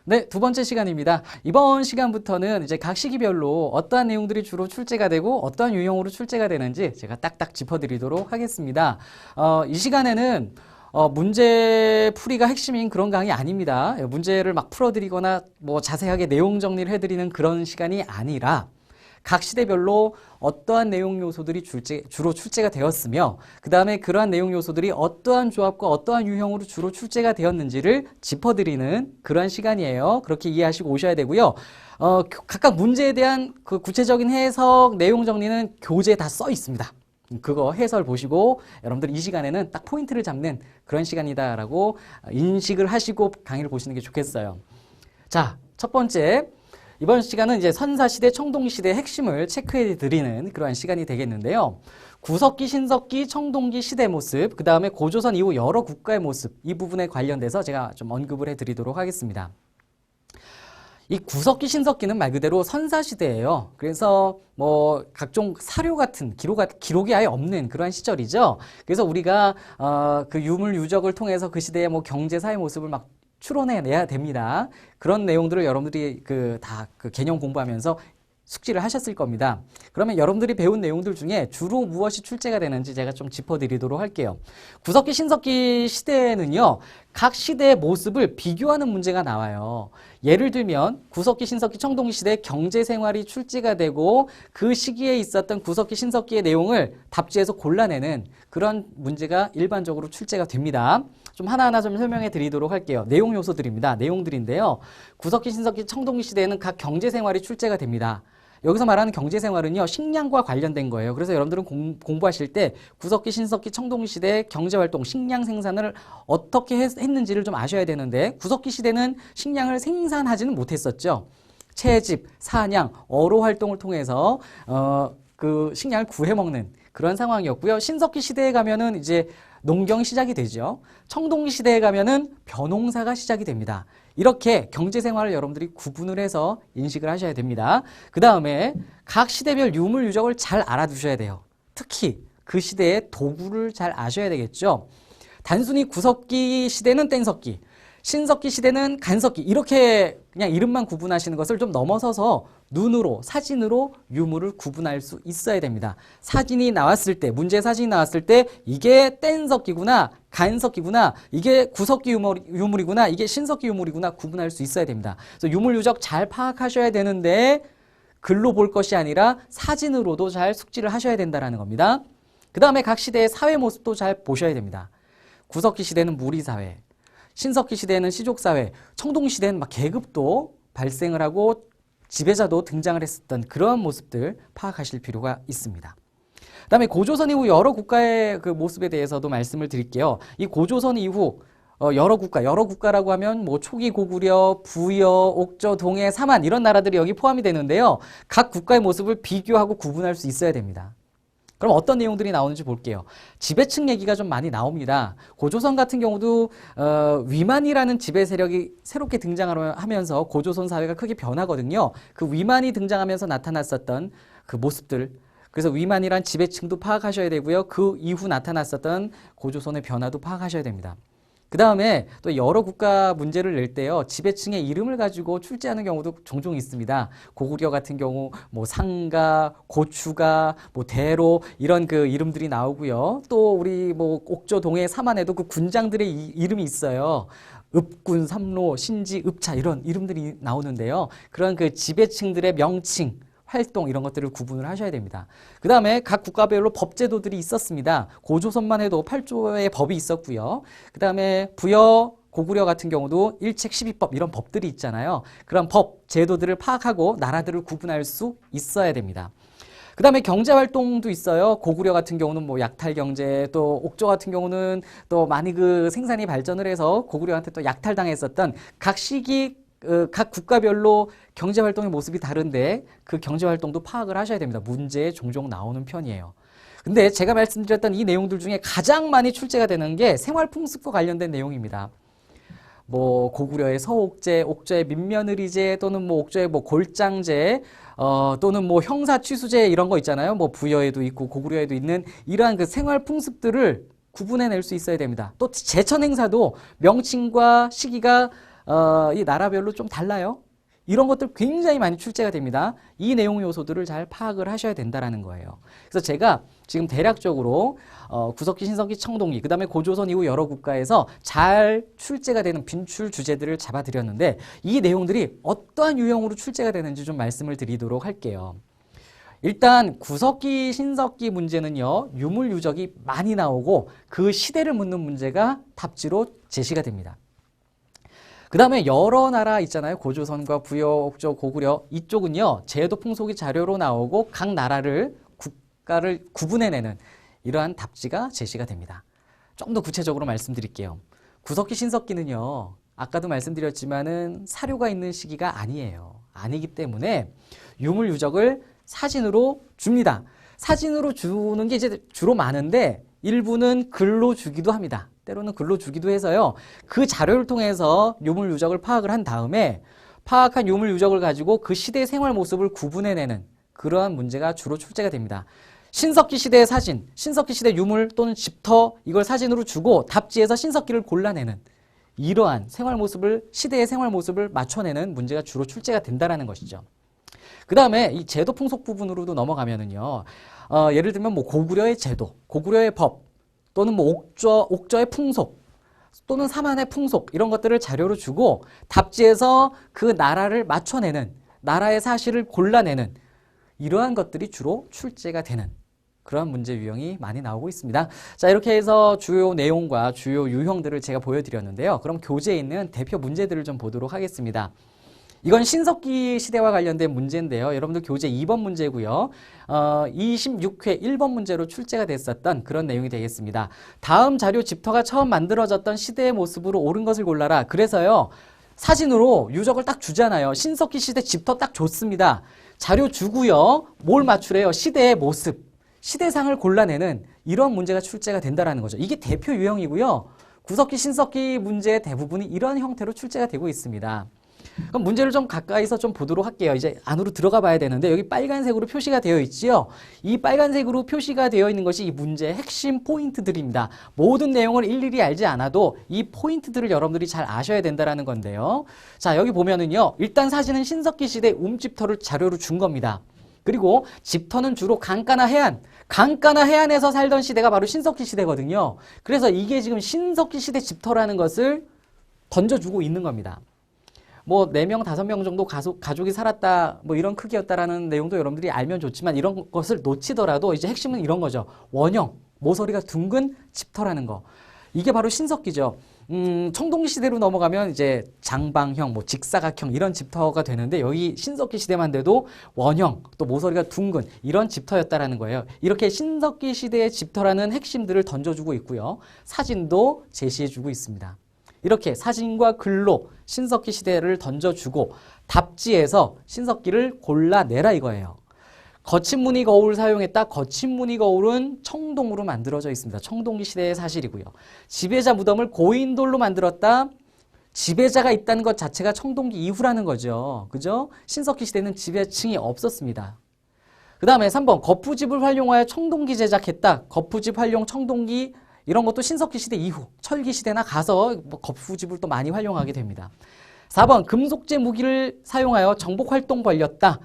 네, 두 번째 시간입니다. 이번 시간부터는 이제 각 시기별로 어떠한 내용들이 주로 출제가 되고 어떠한 유형으로 출제가 되는지 제가 딱딱 짚어드리도록 하겠습니다. 이 시간에는 문제 풀이가 핵심인 그런 강의 아닙니다. 문제를 막 풀어드리거나 뭐 자세하게 내용 정리를 해드리는 그런 시간이 아니라 각 시대별로 어떠한 내용 요소들이 주로 출제가 되었으며 그 다음에 그러한 내용 요소들이 어떠한 조합과 어떠한 유형으로 주로 출제가 되었는지를 짚어드리는 그러한 시간이에요. 그렇게 이해하시고 오셔야 되고요. 각각 문제에 대한 그 구체적인 해석, 내용 정리는 교재에 다 써 있습니다. 그거 해설 보시고 여러분들 이 시간에는 딱 포인트를 잡는 그런 시간이다라고 인식을 하시고 강의를 보시는 게 좋겠어요. 자, 첫 번째. 이번 시간은 이제 선사시대, 청동시대의 핵심을 체크해 드리는 그러한 시간이 되겠는데요. 구석기, 신석기, 청동기 시대 모습, 그 다음에 고조선 이후 여러 국가의 모습, 이 부분에 관련돼서 제가 좀 언급을 해 드리도록 하겠습니다. 이 구석기, 신석기는 말 그대로 선사시대예요. 그래서 뭐 각종 사료 같은 기록이 아예 없는 그러한 시절이죠. 그래서 우리가 그 유물 유적을 통해서 그 시대의 뭐 경제, 사회 모습을 막 추론해내야 됩니다. 그런 내용들을 여러분들이 다 개념 공부하면서 숙지를 하셨을 겁니다. 그러면 여러분들이 배운 내용들 중에 주로 무엇이 출제가 되는지 제가 좀 짚어드리도록 할게요. 구석기, 신석기 시대에는요, 각 시대의 모습을 비교하는 문제가 나와요. 예를 들면 구석기, 신석기, 청동기 시대 경제생활이 출제가 되고 그 시기에 있었던 구석기, 신석기의 내용을 답지에서 골라내는 그런 문제가 일반적으로 출제가 됩니다. 좀 하나하나 좀 설명해 드리도록 할게요. 내용 요소들입니다. 내용들인데요. 구석기, 신석기, 청동기 시대에는 각 경제생활이 출제가 됩니다. 여기서 말하는 경제생활은요, 식량과 관련된 거예요. 그래서 여러분들은 공부하실 때 구석기, 신석기, 청동기 시대 경제활동, 식량 생산을 어떻게 했는지를 좀 아셔야 되는데 구석기 시대는 식량을 생산하지는 못했었죠. 채집, 사냥, 어로 활동을 통해서 그 식량을 구해 먹는 그런 상황이었고요. 신석기 시대에 가면은 이제 농경이 시작이 되죠. 청동기 시대에 가면은 벼농사가 시작이 됩니다. 이렇게 경제생활을 여러분들이 구분을 해서 인식을 하셔야 됩니다. 그 다음에 각 시대별 유물 유적을 잘 알아두셔야 돼요. 특히 그 시대의 도구를 잘 아셔야 되겠죠. 단순히 구석기 시대는 땡석기, 신석기 시대는 간석기 이렇게 그냥 이름만 구분하시는 것을 좀 넘어서서 눈으로, 사진으로 유물을 구분할 수 있어야 됩니다. 사진이 나왔을 때, 문제 사진이 나왔을 때 이게 땡석기구나, 간석기구나, 이게 구석기 유물이구나, 이게 신석기 유물이구나 구분할 수 있어야 됩니다. 그래서 유물 유적 잘 파악하셔야 되는데 글로 볼 것이 아니라 사진으로도 잘 숙지를 하셔야 된다는 겁니다. 그 다음에 각 시대의 사회 모습도 잘 보셔야 됩니다. 구석기 시대는 무리사회, 신석기 시대는 시족사회, 청동기 시대는 막 계급도 발생을 하고 지배자도 등장을 했었던 그런 모습들 파악하실 필요가 있습니다. 그 다음에 고조선 이후 여러 국가의 그 모습에 대해서도 말씀을 드릴게요. 이 고조선 이후 여러 국가라고 하면 뭐 초기 고구려, 부여, 옥저, 동해, 사만 이런 나라들이 여기 포함이 되는데요. 각 국가의 모습을 비교하고 구분할 수 있어야 됩니다. 그럼 어떤 내용들이 나오는지 볼게요. 지배층 얘기가 좀 많이 나옵니다. 고조선 같은 경우도 위만이라는 지배 세력이 새롭게 등장하면서 고조선 사회가 크게 변하거든요. 그 위만이 등장하면서 나타났었던 그 모습들, 그래서 위만이란 지배층도 파악하셔야 되고요. 그 이후 나타났었던 고조선의 변화도 파악하셔야 됩니다. 그 다음에 또 여러 국가 문제를 낼 때요, 지배층의 이름을 가지고 출제하는 경우도 종종 있습니다. 고구려 같은 경우 뭐 상가, 고추가, 뭐 대로 이런 그 이름들이 나오고요. 또 우리 뭐 옥조, 동해, 사만에도 그 군장들의 이름이 있어요. 읍군, 삼로, 신지, 읍차 이런 이름들이 나오는데요. 그런 그 지배층들의 명칭, 활동 이런 것들을 구분을 하셔야 됩니다. 그 다음에 각 국가별로 법제도들이 있었습니다. 고조선만 해도 8조의 법이 있었고요. 그 다음에 부여, 고구려 같은 경우도 일책 12법 이런 법들이 있잖아요. 그런 법, 제도들을 파악하고 나라들을 구분할 수 있어야 됩니다. 그 다음에 경제활동도 있어요. 고구려 같은 경우는 뭐 약탈경제, 또 옥조 같은 경우는 또 많이 그 생산이 발전을 해서 고구려한테 또 약탈당했었던 각 시기 각 국가별로 경제활동의 모습이 다른데 그 경제활동도 파악을 하셔야 됩니다. 문제에 종종 나오는 편이에요. 근데 제가 말씀드렸던 이 내용들 중에 가장 많이 출제가 되는 게 생활풍습과 관련된 내용입니다. 뭐 고구려의 서옥제, 옥조의 민며느리제 또는 뭐 옥조의 뭐 골장제 또는 뭐 형사취수제 이런 거 있잖아요. 뭐 부여에도 있고 고구려에도 있는 이러한 그 생활풍습들을 구분해낼 수 있어야 됩니다. 또 제천행사도 명칭과 시기가 이 나라별로 좀 달라요. 이런 것들 굉장히 많이 출제가 됩니다. 이 내용 요소들을 잘 파악을 하셔야 된다라는 거예요. 그래서 제가 지금 대략적으로 구석기, 신석기, 청동기, 그 다음에 고조선 이후 여러 국가에서 잘 출제가 되는 빈출 주제들을 잡아드렸는데 이 내용들이 어떠한 유형으로 출제가 되는지 좀 말씀을 드리도록 할게요. 일단 구석기, 신석기 문제는요. 유물 유적이 많이 나오고 그 시대를 묻는 문제가 답지로 제시가 됩니다. 그 다음에 여러 나라 있잖아요. 고조선과 부여, 옥조, 고구려 이쪽은요. 제도 풍속이 자료로 나오고 각 나라를 국가를 구분해내는 이러한 답지가 제시가 됩니다. 좀 더 구체적으로 말씀드릴게요. 구석기, 신석기는요. 아까도 말씀드렸지만은 사료가 있는 시기가 아니에요. 아니기 때문에 유물 유적을 사진으로 줍니다. 사진으로 주는 게 이제 주로 많은데 일부는 글로 주기도 합니다. 때로는 글로 주기도 해서요. 그 자료를 통해서 유물 유적을 파악을 한 다음에 파악한 유물 유적을 가지고 그 시대의 생활 모습을 구분해내는 그러한 문제가 주로 출제가 됩니다. 신석기 시대의 사진, 신석기 시대 유물 또는 집터 이걸 사진으로 주고 답지에서 신석기를 골라내는 이러한 생활 모습을 시대의 생활 모습을 맞춰내는 문제가 주로 출제가 된다라는 것이죠. 그 다음에 이 제도 풍속 부분으로도 넘어가면은요. 예를 들면 뭐 고구려의 제도, 고구려의 법 또는 뭐 옥저의 풍속 또는 사만의 풍속 이런 것들을 자료로 주고 답지에서 그 나라를 맞춰내는 나라의 사실을 골라내는 이러한 것들이 주로 출제가 되는 그런 문제 유형이 많이 나오고 있습니다. 자, 이렇게 해서 주요 내용과 주요 유형들을 제가 보여드렸는데요. 그럼 교재에 있는 대표 문제들을 좀 보도록 하겠습니다. 이건 신석기 시대와 관련된 문제인데요. 여러분들 교재 2번 문제고요. 26회 1번 문제로 출제가 됐었던 그런 내용이 되겠습니다. 다음 자료 집터가 처음 만들어졌던 시대의 모습으로 옳은 것을 골라라. 그래서요. 사진으로 유적을 딱 주잖아요. 신석기 시대 집터 딱 줬습니다. 자료 주고요. 뭘 맞추래요? 시대의 모습, 시대상을 골라내는 이런 문제가 출제가 된다는 거죠. 이게 대표 유형이고요. 구석기, 신석기 문제의 대부분이 이런 형태로 출제가 되고 있습니다. 그럼 문제를 좀 가까이서 좀 보도록 할게요. 이제 안으로 들어가 봐야 되는데 여기 빨간색으로 표시가 되어 있지요. 이 빨간색으로 표시가 되어 있는 것이 이 문제의 핵심 포인트들입니다. 모든 내용을 일일이 알지 않아도 이 포인트들을 여러분들이 잘 아셔야 된다는 건데요. 자, 여기 보면은요. 일단 사진은 신석기 시대 움집터를 자료로 준 겁니다. 그리고 집터는 주로 강가나 해안에서 살던 시대가 바로 신석기 시대거든요. 그래서 이게 지금 신석기 시대 집터라는 것을 던져주고 있는 겁니다. 뭐 4명, 5명 정도 가족이 살았다 뭐 이런 크기였다라는 내용도 여러분들이 알면 좋지만 이런 것을 놓치더라도 이제 핵심은 이런 거죠. 원형, 모서리가 둥근 집터라는 거. 이게 바로 신석기죠. 청동기 시대로 넘어가면 이제 장방형, 뭐 직사각형 이런 집터가 되는데 여기 신석기 시대만 돼도 원형, 또 모서리가 둥근 이런 집터였다라는 거예요. 이렇게 신석기 시대의 집터라는 핵심들을 던져주고 있고요. 사진도 제시해주고 있습니다. 이렇게 사진과 글로 신석기 시대를 던져주고 답지에서 신석기를 골라내라 이거예요. 거친 무늬 거울을 사용했다. 거친 무늬 거울은 청동으로 만들어져 있습니다. 청동기 시대의 사실이고요. 지배자 무덤을 고인돌로 만들었다. 지배자가 있다는 것 자체가 청동기 이후라는 거죠. 그죠? 신석기 시대는 지배층이 없었습니다. 그 다음에 3번 거푸집을 활용하여 청동기 제작했다. 거푸집 활용 청동기 이런 것도 신석기 시대 이후 철기 시대나 가서 뭐 거푸집을 또 많이 활용하게 됩니다. 4번 금속재 무기를 사용하여 정복활동 벌였다.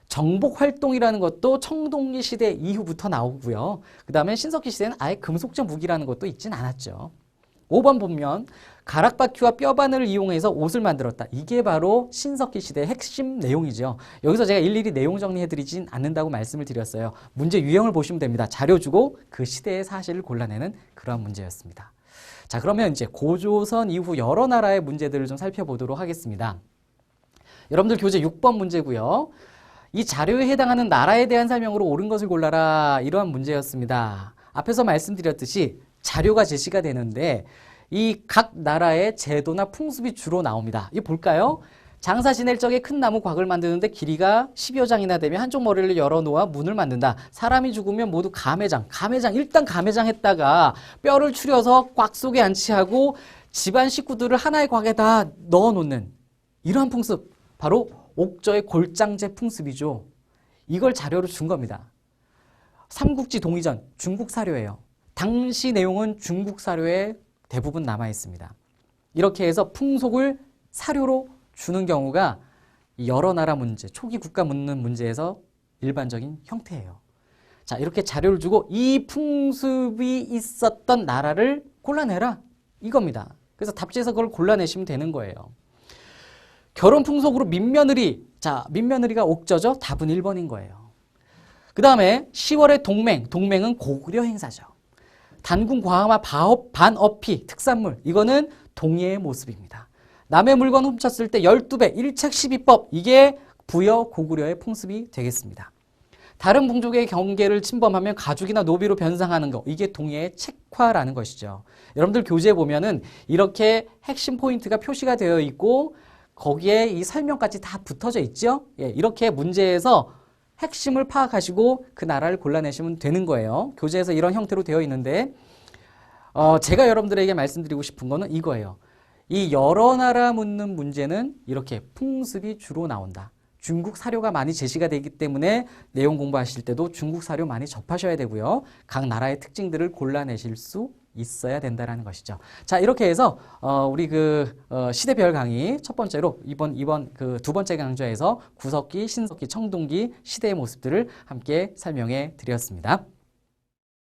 정복활동이라는 것도 청동기 시대 이후부터 나오고요. 그 다음에 신석기 시대는 아예 금속재 무기라는 것도 있진 않았죠. 5번 보면 가락바퀴와 뼈바늘을 이용해서 옷을 만들었다. 이게 바로 신석기 시대의 핵심 내용이죠. 여기서 제가 일일이 내용 정리해드리진 않는다고 말씀을 드렸어요. 문제 유형을 보시면 됩니다. 자료 주고 그 시대의 사실을 골라내는 그런 문제였습니다. 자, 그러면 이제 고조선 이후 여러 나라의 문제들을 좀 살펴보도록 하겠습니다. 여러분들 교재 6번 문제고요. 이 자료에 해당하는 나라에 대한 설명으로 옳은 것을 골라라. 이러한 문제였습니다. 앞에서 말씀드렸듯이 자료가 제시가 되는데 이 각 나라의 제도나 풍습이 주로 나옵니다. 이거 볼까요? 장사 지낼 적에 큰 나무 곽을 만드는데 길이가 10여 장이나 되면 한쪽 머리를 열어놓아 문을 만든다. 사람이 죽으면 모두 가매장 일단 가매장 했다가 뼈를 추려서 곽 속에 안치하고 집안 식구들을 하나의 곽에다 넣어놓는 이러한 풍습 바로 옥저의 골장제 풍습이죠. 이걸 자료로 준 겁니다. 삼국지 동의전 중국 사료예요. 당시 내용은 중국 사료에 대부분 남아 있습니다. 이렇게 해서 풍속을 사료로 주는 경우가 여러 나라 문제, 초기 국가 묻는 문제에서 일반적인 형태예요. 자, 이렇게 자료를 주고 이 풍습이 있었던 나라를 골라내라 이겁니다. 그래서 답지에서 그걸 골라내시면 되는 거예요. 결혼 풍속으로 민며느리. 자, 민며느리가 옥저죠? 답은 1번인 거예요. 그 다음에 10월의 동맹. 동맹은 고구려 행사죠. 단군 과마 반어피 특산물. 이거는 동해의 모습입니다. 남의 물건 훔쳤을 때 12배, 1책 12법. 이게 부여 고구려의 풍습이 되겠습니다. 다른 풍족의 경계를 침범하면 가죽이나 노비로 변상하는 거. 이게 동해의 책화라는 것이죠. 여러분들 교재에 보면은 이렇게 핵심 포인트가 표시가 되어 있고 거기에 이 설명까지 다 붙어져 있죠. 예, 이렇게 문제에서 핵심을 파악하시고 그 나라를 골라내시면 되는 거예요. 교재에서 이런 형태로 되어 있는데 제가 여러분들에게 말씀드리고 싶은 거는 이거예요. 이 여러 나라 묻는 문제는 이렇게 풍습이 주로 나온다. 중국 사료가 많이 제시가 되기 때문에 내용 공부하실 때도 중국 사료 많이 접하셔야 되고요. 각 나라의 특징들을 골라내실 수 있어야 된다는 것이죠. 자, 이렇게 해서 우리 시대별 강의 첫 번째로 이번 그 두 번째 강좌에서 구석기, 신석기, 청동기 시대의 모습들을 함께 설명해 드렸습니다.